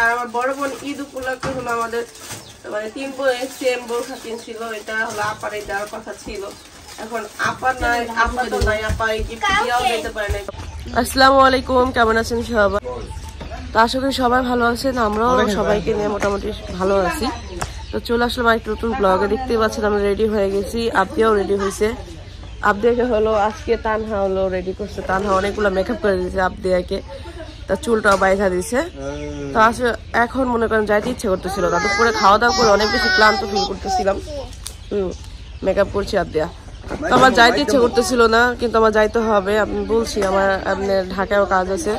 আর আমার বড় বোন ঈদ উপলক্ষে হলো আমাদের মানে 3 বোনের সেম বোরখা কিনছিল। এটা হলো আপারে দেওয়ার কথা ছিল, এখন আপা নাই, আপা তো নাই, আপা এই গিফট দিয়েও দিতে পারে না। আসসালামু আলাইকুম, কেমন আছেন সবাই? তো আশা করি সবাই ভালো আছেন, আমরাও সবাইকে নিয়ে মোটামুটি ভালো আছি। তো চলে আসলাম একটা নতুন ব্লগে। দেখতেই পাচ্ছেন আমরা রেডি হয়ে গেছি, আবদিয়াও রেডি হয়েছে। আবদিয়াকে হলো আজকে তানহা হলো রেডি করছে, তানহা অনেকগুলো মেকআপ করে দিয়েছে আবদিয়াকে, তার চুলটাও বাইধা দিছে। তো আসলে এখন মনে করেন যাইতে ইচ্ছে করতেছিল না, দুপুরে খাওয়া দাওয়া করে অনেক বেশি ক্লান্ত ফিল করতেছিলাম। মেকআপ করছি আবদিয়া, তো আমার যাইতে ইচ্ছে করতেছিল না, কিন্তু আমার যাইতে হবে। আমি বলছি আমার আপনার ঢাকায়ও কাজ আছে,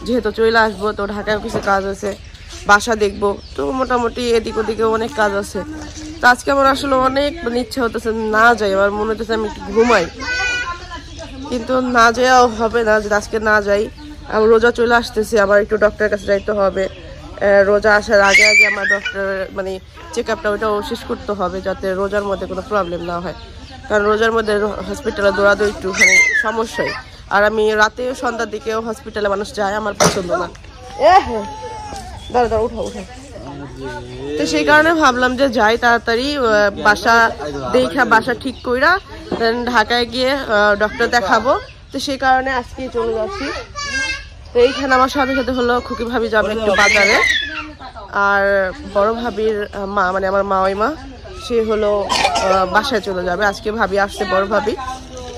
যেহেতু চলে আসবো, তো ঢাকায়ও কিছু কাজ আছে, বাসা দেখবো, তো মোটামুটি এদিক ওদিকে অনেক কাজ আছে। তো আজকে আমার আসলে অনেক ইচ্ছা হতেছে না যাই, আমার মনে হতেছে আমি একটু ঘুমাই, কিন্তু না যাওয়াও হবে না, যদি আজকে না যাই। আমার রোজা চলে আসতেছে, আমার একটু ডক্টরের কাছে যাইতে হবে। রোজা আসার আগে আগে আমার ডক্টর মানে চেক আপটা ওইটাও শেষ করতে হবে, যাতে রোজার মধ্যে কোনো প্রবলেম না হয়, কারণ রোজার মধ্যে হসপিটালে দৌড়াদৌড়ি একটু মানে সমস্যাই। আর আমি রাতে সন্ধ্যার দিকেও হসপিটালে মানুষ যায়, আমার পছন্দ না। দাঁড়া দাঁড়া, উঠো উঠো। তো সেই কারণে ভাবলাম যে যাই তাড়াতাড়ি, বাসা দেখা বাসা ঠিক কইরা দেন ঢাকায় গিয়ে ডক্টর দেখাবো। তো সেই কারণে আজকে চলে যাচ্ছি। তো এইখানে আমার সাথে সাথে হলো খুকি ভাবি যাবে একটু বাজারে, আর বড় ভাবির মা মানে আমার মাওইমা সে হলো বাসায় চলে যাবে। আজকে ভাবি আসছে, বড় ভাবি।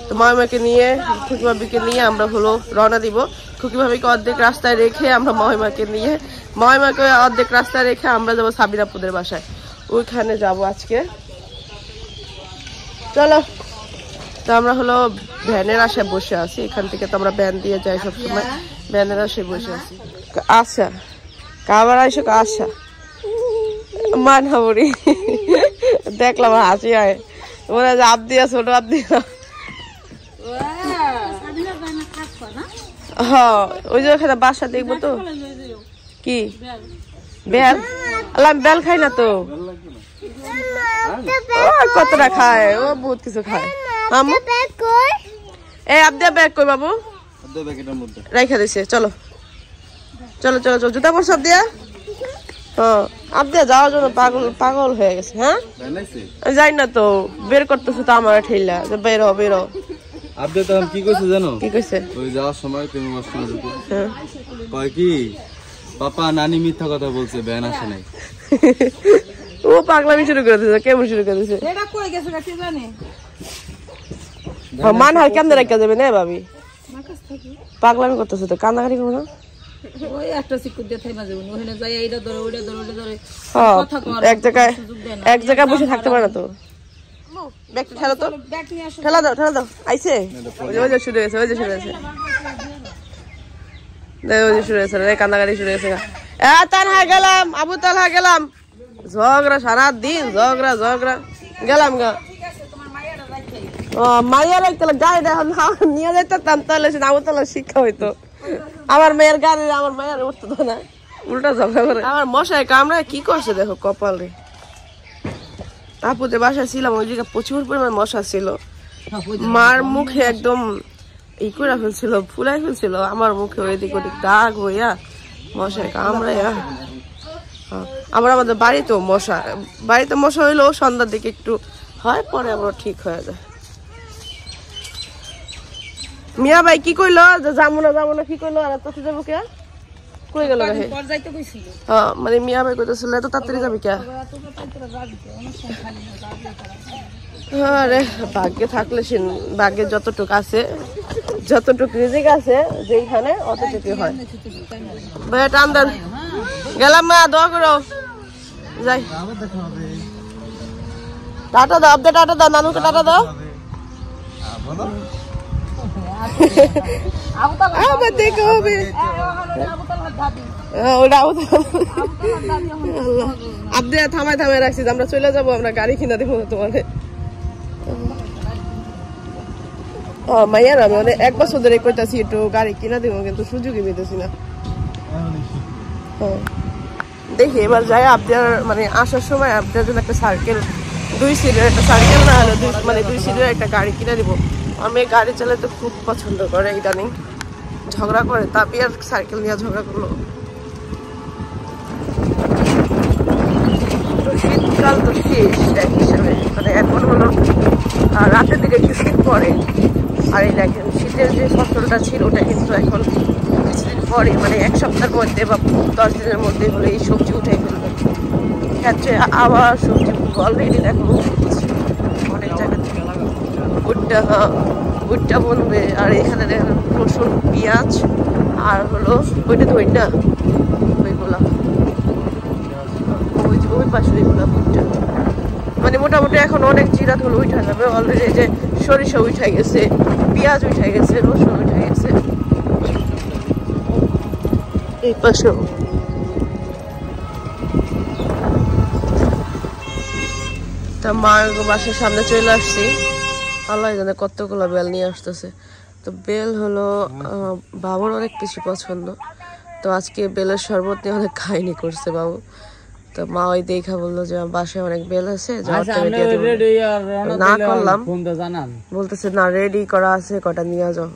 তো মাওইমাকে নিয়ে খুকি ভাবিকে নিয়ে আমরা হলো রওনা দিব। খুকি ভাবিকে অর্ধেক রাস্তায় রেখে আমরা মাওইমাকে অর্ধেক রাস্তায় রেখে আমরা যাবো সাবিরাপুদের বাসায়, ওইখানে যাব আজকে। চলো, তো আমরা হলো ভ্যানের আশায় বসে আছি, এখান থেকে তো আমরা ভ্যান দিয়ে যাই সবসময়, ভ্যানের আশায় বসে আছি। আচ্ছা কাবার আইসো, আচ্ছা মানহাবরি দেখলাম হাসি হয়, মনে হয় আবদিয়া ছোট আবদিয়া। হ্যাঁ ওই যে ওখানে বাসা দেখবো। তো কি বেল? আল্লাহ আমি বেল খাই না তো, কতটা খায় ও, বহুত কিছু খায়। এই আবদিয়া ব্যাগ কই বাবু? রাইখা দিছে। চলো চলো চলো চলো, জুতা পরছ আবদিয়া? হ্যাঁ আবদিয়া যাওয়ার জন্য পাগল হয়ে গেছে। হ্যাঁ যাই না তো, বের করতেছে তো আমার ঠেলা, বেরো বেরো। আবদিয়া তো কি কইছে জানো? কি কইছে? ওই যাওয়ার সময় তুমি মাস্টার কয় কি পাপা নানি মিথ্যা কথা বলছে, ব্যান আসে নাই। ও পাগলামি শুরু করে দিয়েছে। কেমন শুরু করে দিয়েছে? এটা কই গেছে কাছে জানে? মান হয় কেমনে রাখা যাবে না ভাবি? পাগলামি করতেছে তো, কান্নাকাটি করো না। ওই একটা সিকুর দিয়ে থাইমা যাবেন, ওখানে যাই এইটা ধরে ওইটা ধরে ওইটা ধরে কথা কর, এক জায়গায় বসে থাকতে পারে না তো। ব্যাগটা ঠেলা তো, ঠেলা দাও আইছে। ওই যে শুরু হয়েছে, ওই যে শুরু হয়েছে, ওই যে শুরু হয়েছে, কান্নাকাটি শুরু হয়েছে। তানহা গেলাম, আবু তালহা গেলাম, ঝগড়া সারা দিন, ঝগড়া গেলাম গা। ও মাইয়া লাগতে গাড়িটা নিয়ে যাইতাম, তাহলে আবু তালহা শিক্ষা হইতো। আমার মেয়ের গাড়ি আমার মায়ের উঠতো না, উল্টা ঝগড়া করে। আমার মশাই কামড়ায় কি করছে দেখো কপালে। আপুদের বাসায় ছিলাম, ওই জায়গায় প্রচুর পরিমাণ মশা ছিল, মার মুখে একদম ই করে ফেলছিল, ফুলাই ফেলছিল আমার মুখে, ওইদিক ওদিক দাগ হইয়া মশায় কামড়াইয়া। আমাদের বাড়িতেও মশা হইলেও সন্ধ্যার দিকে একটু হয়, পরে আবার ঠিক হয়ে যায়। মিয়া ভাই কি কইলো যে যাবো না কি কইলো? আর তো যাবো কে কই গেল? হ্যাঁ মানে মিয়া ভাই কইতেছিল এত তাড়াতাড়ি যাবি কে? আরে ভাগ্যে থাকলে ভাগ্যে যতটুকু আছে, যতটুকু রিজিক আছে যেখানে অতটুকু হয়। ভাই টান দেন, গেলাম মা, দোয়া করো যাই। টাটা দাও আবদা, টাটা দাও নানুকে, টাটা দাও। দেখো হবে আবদিয়া থামায় রাখছি, আমরা চলে যাবো, আমরা গাড়ি কিনা দেবো তোমাদের। মাইয়ার আমি মানে 1 বছর ধরে কইতাছি একটু গাড়ি কিনা দেবো, কিন্তু সুযোগই পেতেছি না। দেখি এবার যাই আবদিয়ার মানে আসার সময় আবদিয়ার জন্য একটা সার্কেল, 2 সিটের একটা সার্কেল না হলে মানে 2 সিটের একটা গাড়ি কিনে দিব। আমি গাড়ি চালাতে খুব পছন্দ করে, ইদানিং ঝগড়া করে, তাবি আর সাইকেল নিয়ে ঝগড়া করলো। হিসাবে মানে এখন হলো রাতের দিকে একটু শীত পড়ে। আর এই দেখেন শীতের যে ফসলটা ছিল ওটা কিন্তু এখন কিছুদিন পরে মানে 1 সপ্তাহের মধ্যে বা 10 দিনের মধ্যে হলে এই সবজি উঠে ফেলবে ক্ষেত্রে। আবার সবজি অলরেডি দেখো অনেক জায়গা থেকে ভুট্টা বনবে। আর এখানে দেখেন রসুন পেঁয়াজ আর হলো ওইটা তো ওইটা ওইগুলা ওই পাশে ওইগুলা ভুট্টা মানে মোটামুটি এখন অনেক জিরাত হলো উঠা যাবে অলরেডি। যে সরিষা উঠে গেছে, পেঁয়াজ উঠে গেছে, রসুন উঠে গেছে। এই পাশেও তা মার বাসার সামনে চলে আসছি। আল্লাহ জানে কতগুলো বেল নিয়ে আসতেছে। তো বেল হলো বাবুর অনেক বেশি পছন্দ। তো আজকে বেলের শরবত নিয়ে অনেক খাইনি করছে বাবু। তো মা ওই দেখা বললো যে বাসায় অনেক বেল আছে না করলাম বলতেছে না রেডি করা আছে কটা নিয়ে যাও।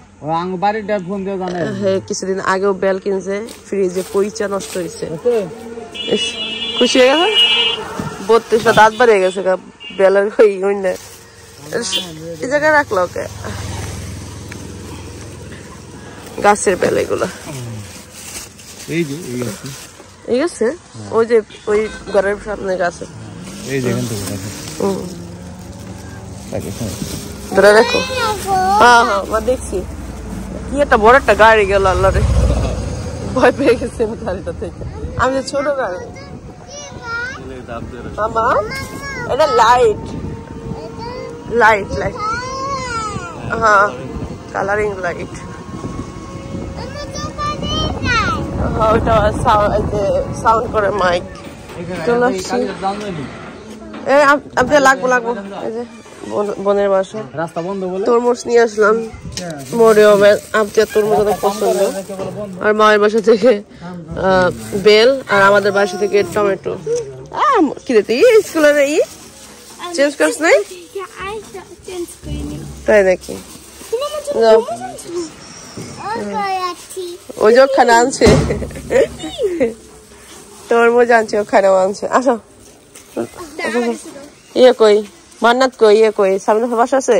কিছুদিন আগেও বেল কিনছে ফ্রিজে পইচা নষ্ট হয়েছে। খুশি হয়ে গেছে 32টা দাঁত বাড়িয়ে গেছে বেলের এই জায়গায় রাখলো ওকে গাছের বেল এগুলা ঠিক আছে। ওই যে ওই ঘরের সামনে গাছ ধরে রাখো। হ্যাঁ হ্যাঁ দেখছি কি একটা বড় একটা গাড়ি গেল আল্লাহ রে ভয় পেয়ে গেছে গাড়িটা থেকে। আমি যে ছোট গাড়ি মামা এটা লাইট লাইট লাইট হ্যাঁ কালারিং লাইট। ওটা সাউন্ড করে মাইক চলে আসছি। আপনি লাগবো এই যে বোনের বাসা তরমুজ নিয়ে আসলাম। মরেও আপনার তরমুজ অনেক পছন্দ। আর মায়ের বাসা থেকে বেল আর আমাদের বাসা থেকে টমেটো। কি রে তুই স্কুলের চেঞ্জ করিস নাই তাই নাকি? ওই যে ওখানে আনছে তরমুজ আনছে ওখানেও আনছে। আসো ইয়ে কই মান্নাত কই ইয়ে কই সামনে বাসা আছে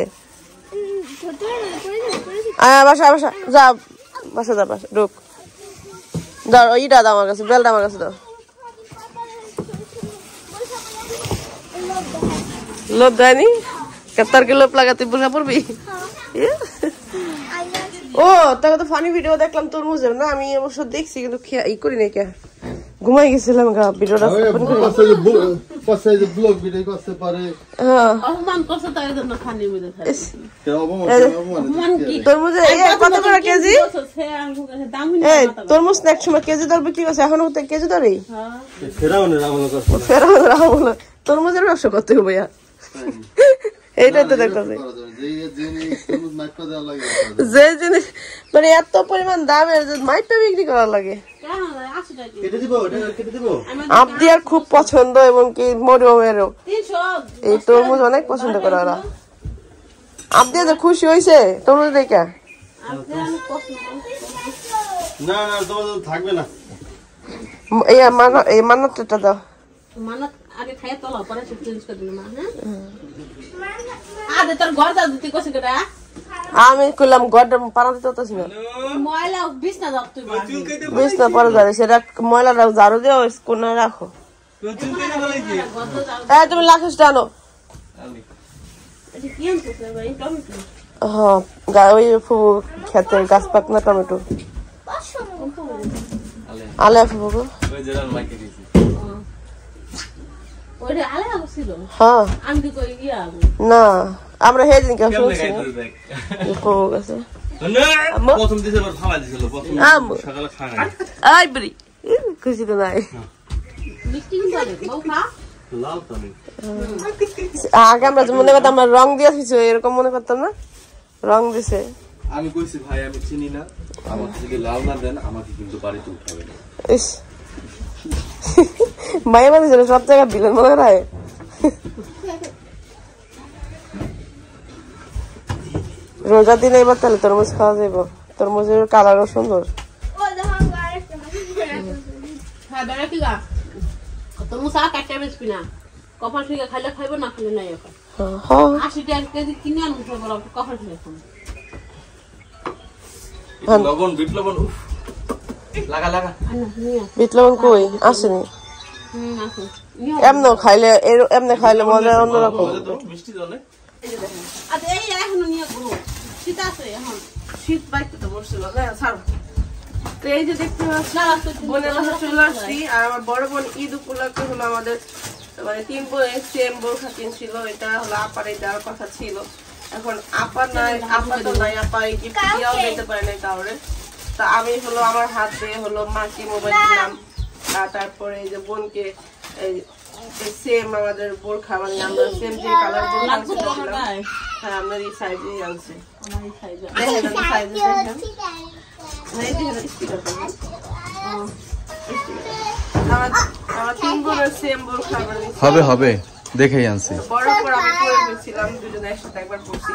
বাসা বাসা যা বাসা যা বাসা ঢুক ধর ইটা দাও আমার কাছে বেলটা আমার কাছে দাও। লোভ দেয়নি কেতার কি লোভ লাগাতে বোঝা পড়বি। ও তাকে তো ফানি ভিডিও দেখলাম তরমুজের না আমি অবশ্য দেখছি কিন্তু ই করি নাই কে ঘুমাই গেছিলাম গা ভিডিওটা তরমুজ এক সময় কেজি দর বিক্রি করছে এখনো কেজি দরে তরমুজের ব্যবসা করতে হবে ভাইয়া। এইটাই তো দেখতেছি যে জিনিস মানে এত পরিমাণ দামের মাইটটা বিক্রি করা লাগে। আপনি আর খুব পছন্দ এবং কি মরিয়মেরও এই তরমুজ অনেক পছন্দ করে ওরা। আপনি যে খুশি হয়েছে তরমুজ দেখে এই মান্নাতটা দাও। আমি কইলাম ঘরটা পাড়া দিতে না বিছনা পরে যাবে সেটা ময়লাটা ঝাড়ু দিয়ে কোনায় রাখো। তুমি লাখিস টানো হ্যাঁ ওই খেতে গাছ পাকনা টমেটো আলে ফুবু হ্যাঁ না আমরা সেদিন কেউ শুনছি খুশি তো নাই আগে আমরা মনে করতাম আমরা রং দিয়েছি এরকম মনে করতাম না রং দিছে। আমি কইছি ভাই আমি চিনি না আমাকে যদি লাল না দেন আমাকে কিন্তু বাড়িতে উঠাবে না। মায়ের মানে সব জায়গায় বিলেন মনে হয়। রোজা দিনে এবার তাহলে তরমুজ খাওয়া যাইব তরমুজের কালারও সুন্দর। কপাল থেকে খাইলে খাইবো না খাইলে নাই এখন হ্যাঁ 80 টাকা কেজি কিনে আনুন তো বড় কপাল থেকে খাবো লবণ বিট লবণ উফ লাগা লাগা বিট লবণ কই আসেনি আছে এমনে খাইলে মজা অন্যরকম মিষ্টি জলে আচ্ছা এই এখন নিয়ে গো শীত আছে এখন শীত বাইতে তো বসছিল না ছাড়ো তো এই যে দেখতে পাচ্ছি বোনের বাসা চলে আসছি আর আমার বড় বোন ঈদ উপলক্ষে হলো আমাদের মানে 3 বোনের সেম বোরখা কিনছিল এটা হলো আপার এই দেওয়ার কথা ছিল এখন আপা নাই আপা তো নাই আপা এই গিফট দিয়েও দিতে পারে না কাউরে তা আমি হলো আমার হাত দিয়ে হলো মাকে মোবাইল দিলাম আর তারপরে এই যে বোনকে এই সেম আমাদের বোরখা মানে আমরা সেম যে কালার বোরখা হ্যাঁ আমরা এই সাইজেই আনছি দেখেন সাইজে দেখেন আমার 3 বোনের সেম বোরখা মানে হবে দেখেই আনছি বড় করে আমি পরে ফেলছিলাম দুজনে একসাথে একবার পরছি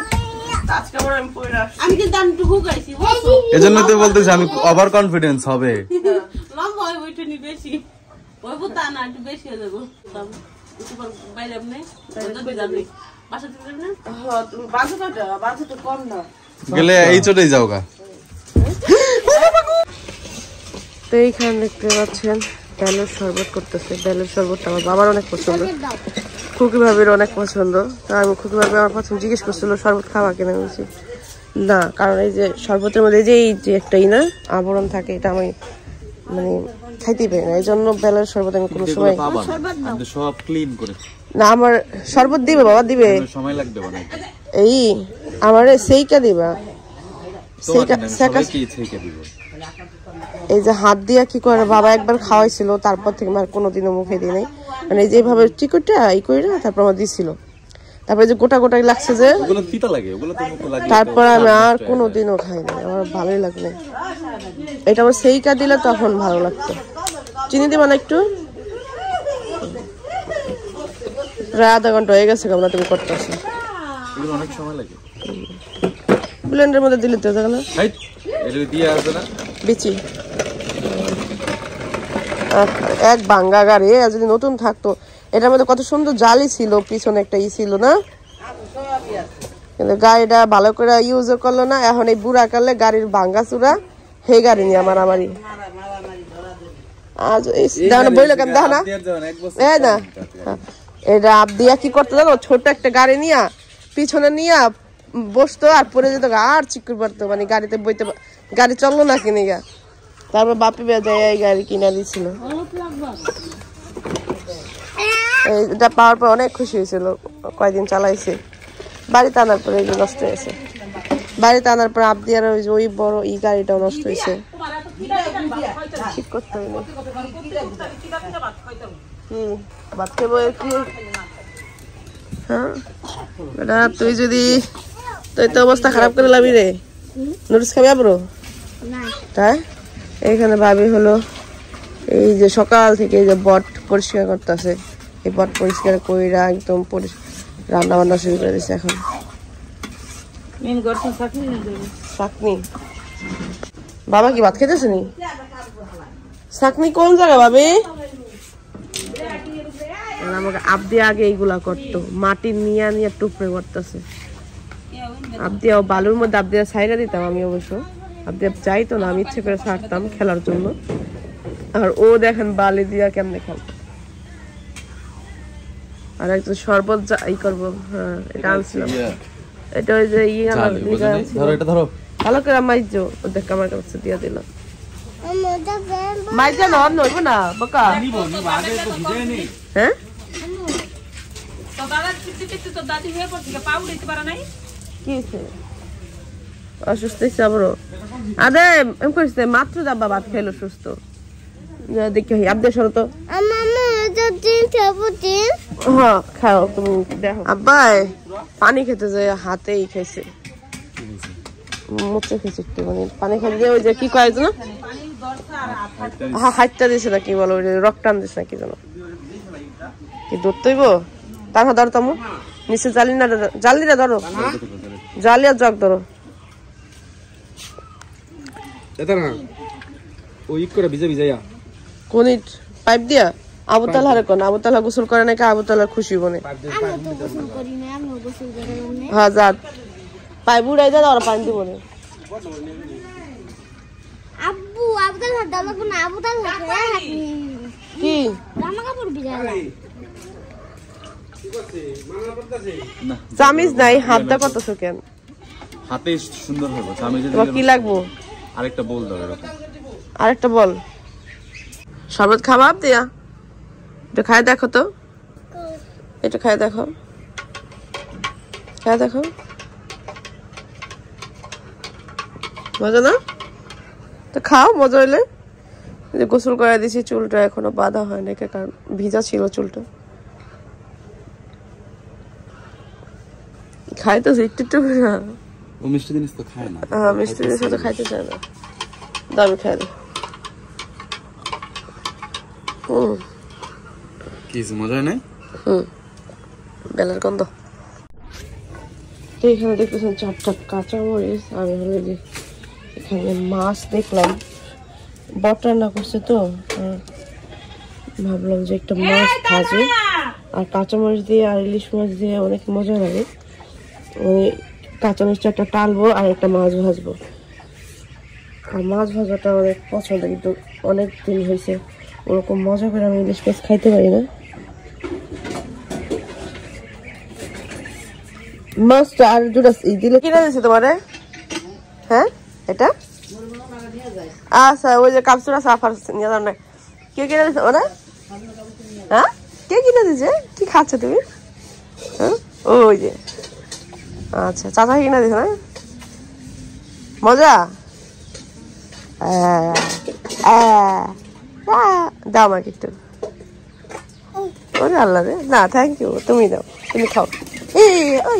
আজকে আবার আমি পরে আসছি আমি কিন্তু আমি হুকাইছি বুঝছো এজন্য তো বলতেছি আমি ওভার কনফিডেন্স হবে লম্বা হয় ওইটা নি বেশি ওই বুতা না একটু বেশি হয়ে যাবো একটু পর বাইরে আপনি তো যাবে বাসা থেকে না হ্যাঁ তুমি বাজেটটা কম না গেলে এই চোটেই যাওগা তো এইখানে দেখতে পাচ্ছেন বেলের শরবত করতেছে বেলের শরবতটা আমার বাবার অনেক পছন্দ খুকি ভাবির অনেক পছন্দ তো আমি খুকি ভাবি আমার প্রথম জিজ্ঞেস করছিল শরবত খাওয়া কিনা বলছি না কারণ এই যে শরবতের মধ্যে এই যে একটাই না আবরণ থাকে এটা আমি মানে খাইতেই পারি না এই জন্য বেলের শরবত আমি কোনো সময় সব ক্লিন করে না আমার শরবত দিবে বাবা দিবে সময় লাগবে বানাইতে এই আমারে সেইটা দিবা সেইটা কি সেইটা দিব এই যে হাত দিয়া কি করে বাবা একবার খাওয়াইছিল তারপর থেকে আমার কোনোদিনও মুখে দিই নাই মানে যেভাবে চিকুটা এই করে তারপর আমার দিছিল তারপরে যে গোটা গোটাই লাগছে যে ওগুলো তিতা লাগে ওগুলো তো মুখে লাগে তারপর আমি আর কোনোদিনও খাই না আমার ভালোই লাগে না এটা আমার সেইটা দিলে তখন ভালো লাগতো চিনি দিবা না একটু প্রায় আধা ঘন্টা হয়ে গেছে কেমন তুমি করতেছো এগুলো অনেক সময় লাগে ব্লেন্ডারের মধ্যে দিলে তো দেখো না এটা দিয়ে আসবে না বিচি এক ভাঙ্গা গাড়ি যদি নতুন থাকতো এটার মধ্যে কত সুন্দর জালি ছিল পিছনে একটা ছিল না কিন্তু গাড়িটা ভালো করে ইউজও করলো না এখন এই বুড়া কালে গাড়ির ভাঙ্গা চূড়া হে গাড়ি নিয়ে আমারই আজ বইলো কেন দেখো না এই না এটা আপ দিয়া কি করতে জানো ছোট একটা গাড়ি নিয়া পিছনে নিয়া বসতো আর পরে যেত আর চিকুর পড়তো মানে গাড়িতে বইতে গাড়ি চললো না কিনে গা তারপর বাপি বেজায় এই গাড়ি কিনা দিয়েছিল এটা পাওয়ার পর অনেক খুশি হয়েছিল কয়েকদিন চালাইছে বাড়িতে আনার পরে এগুলো নষ্ট হয়েছে বাড়িতে আনার পর আবদিয়ার ওই বড় এই গাড়িটাও নষ্ট হয়েছে ঠিক করতে হবে ভাত খাবো কি হ্যাঁ তুই যদি তুই তো অবস্থা খারাপ করে লাবি রে নুডলস খাবি আবরো তাই এইখানে ভাবি হলো এই যে সকাল থেকে এই যে বট পরিষ্কার করতেছে এই বট পরিষ্কার কইরা একদম রান্না বান্না শুরু করে দিচ্ছে এখন শাকনি বাবা কি ভাত খেতেছে নি শাকনি কোন জায়গা ভাবি আমাকে আবদি আগে এইগুলা করতো মাটি নিয়ে নিয়ে টুকরে করতেছে আবদিয়া বালুর মধ্যে আবদিয়া ছাইরা দিতাম আমি অবশ্য আবদিয়া চাইতো না আমি ইচ্ছে করে ছাড়তাম খেলার জন্য আর ও দেখেন বালি দিয়া কেমনে খেলতো আর একটু শরবত ই করবো হ্যাঁ এটা আনছিলাম এটা ওই যে ভালো করে মাইজো দেখ আমার কাছে দিয়া দিলাম মাইজা না নইব না বাকা হ্যাঁ অসুস্থ আদে এম করছে মাত্র যাবা ভাত খাইলো সুস্থ দেখি আবদে সরো তো হ্যাঁ খাও তুমি দেখো আব্বাই পানি খেতে যায় হাতেই খাইছে মুখে খেয়েছে একটু মানে পানি খাইতে ওই যে কি কয় যেন হাইটটা দিছে না কি বলো ওই রক্টান দিছে না কি যেন কি ধরতেইব তার হাত ধরো তামু নিচে জালিটা ধরো জালি আর জগ ধরো এটা না ওই করে ভিজে ভিজাইয়া কোন পাইপ দিয়া আবু তালহারে কোন আবু তালহা গোসল করে নাকি আবু তালহা খুশি বনে হ্যাঁ যা পাই বুড়াই যা ওরা পানি দিব না আব্বু আবদাল হাত দাও না আবদাল হাত কি জামা কাপড় ভিজালা না চামিজ নাই হাতটা কতছো কেন হাতে সুন্দর হবে চামিজে তোমার দিলে কি লাগবো আরেকটা বল দাও এরকম আরেকটা বল শরবত খাবা দিয়া একটু খাই দেখো তো একটু খাই দেখো খাই দেখো মজা না তো খাও মজা হইলে গোসল করে দিছি চুলটা এখনো বাঁধা হয় না কারণ ভিজা ছিল চুলটা খাইতেছি একটু একটু না ও মিষ্টি জিনিস তো খায় না হ্যাঁ মিষ্টি জিনিস তো খাইতে চায় না দামি খাই না কি মজা নেই বেলার গন্ধ তো এখানে দেখতেছেন 4টা কাঁচামরিচ আমি হলো যে এখানে মাছ দেখলাম বট রান্না করছে তো ভাবলাম যে একটা মাছ ভাজি আর কাঁচামরিচ দিয়ে আর ইলিশ মাছ দিয়ে অনেক মজা লাগে ওই কাঁচামরিচটা একটা টালবো আর একটা মাছ ভাজবো আর মাছ ভাজাটা অনেক পছন্দ কিন্তু অনেক দিন হয়েছে ওরকম মজা করে আমি ইলিশ মাছ খাইতে পারি না মাছটা আর দুটা দিলে কিনে দিয়েছে তোমারে হ্যাঁ এটা আচ্ছা ওই যে কাপসুরা সাফার নিয়ে যাও না কে কিনে দিয়েছে ওরা হ্যাঁ কে কিনে দিয়েছে কি খাচ্ছ তুমি হ্যাঁ ওই যে আচ্ছা চাচা কিনে দিয়েছে না মজা দাও আমাকে একটু ওরে আল্লাহ রে না থ্যাংক ইউ তুমি দাও তুমি খাও এই ওই